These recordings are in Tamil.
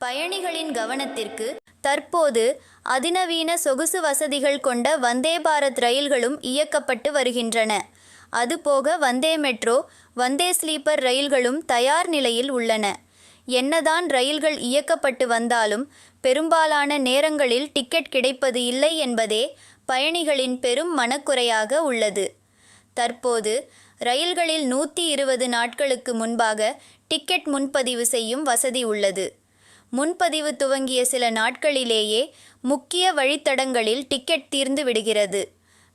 பயணிகளின் கவனத்திற்கு தற்போது அதிநவீன சொகுசு வசதிகள் கொண்ட வந்தே பாரத் ரயில்களும் இயக்கப்பட்டு வருகின்றன. அதுபோக வந்தே மெட்ரோ, வந்தே ஸ்லீப்பர் ரயில்களும் தயார் நிலையில் உள்ளன. என்னதான் ரயில்கள் இயக்கப்பட்டு வந்தாலும் பெரும்பாலான நேரங்களில் டிக்கெட் கிடைப்பது இல்லை என்பதே பயணிகளின் பெரும் மனக்குறையாக உள்ளது. தற்போது ரயில்களில் 120 நாட்களுக்கு முன்பாக டிக்கெட் முன்பதிவு செய்யும் வசதி உள்ளது. முன்பதிவு துவங்கிய சில நாட்களிலேயே முக்கிய வழித்தடங்களில் டிக்கெட் தீர்ந்து விடுகிறது.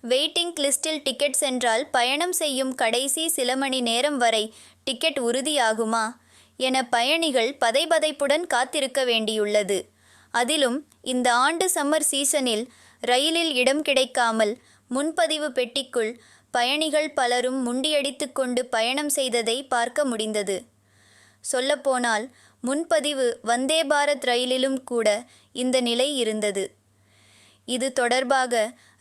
வெயிட்டிங் லிஸ்டில் டிக்கெட் சென்றால் பயணம் செய்யும் கடைசி சில மணி நேரம் வரை டிக்கெட் உறுதியாகுமா என பயணிகள் பதைபதைப்புடன் காத்திருக்க வேண்டியுள்ளது. அதிலும் இந்த ஆண்டு சம்மர் சீசனில் ரயிலில் இடம் கிடைக்காமல் முன்பதிவு பெட்டிக்குள் பயணிகள் பலரும் முண்டியடித்து கொண்டு பயணம் செய்ததை பார்க்க முடிந்தது. சொல்லப்போனால் முன்பதிவு வந்தே பாரத் ரயிலிலும் கூட இந்த நிலை இருந்தது. இது தொடர்பாக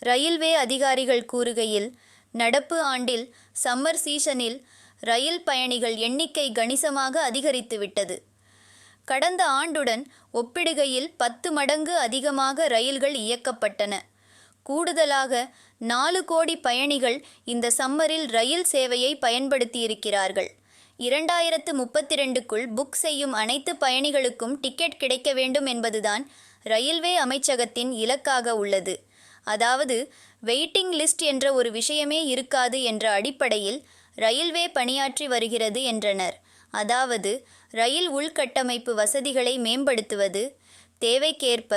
ரயில்வே அதிகாரிகள் கூறுகையில், நடப்பு ஆண்டில் சம்மர் சீசனில் ரயில் பயணிகள் எண்ணிக்கை கணிசமாக அதிகரித்துவிட்டது. கடந்த ஆண்டுடன் ஒப்பிடுகையில் 10 மடங்கு அதிகமாக ரயில்கள் இயக்கப்பட்டன. கூடுதலாக 4 கோடி பயணிகள் இந்த சம்மரில் ரயில் சேவையை பயன்படுத்தியிருக்கிறார்கள். 2032க்குள் புக் செய்யும் அனைத்து பயணிகளுக்கும் டிக்கெட் கிடைக்க வேண்டும் என்பதுதான் ரயில்வே அமைச்சகத்தின் இலக்காக உள்ளது. அதாவது வெயிட்டிங் லிஸ்ட் என்ற ஒரு விஷயமே இருக்காது என்ற அடிப்படையில் ரயில்வே பணியாற்றி வருகிறது என்றனர். அதாவது ரயில் உள்கட்டமைப்பு வசதிகளை மேம்படுத்துவது, தேவைக்கேற்ப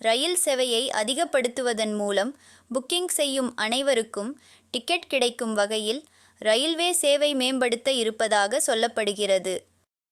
ரயில் சேவையை அதிகப்படுத்துவதன் மூலம் புக்கிங் செய்யும் அனைவருக்கும் டிக்கெட் கிடைக்கும் வகையில் ரயில்வே சேவை மேம்படுத்த இருப்பதாக சொல்லப்படுகிறது.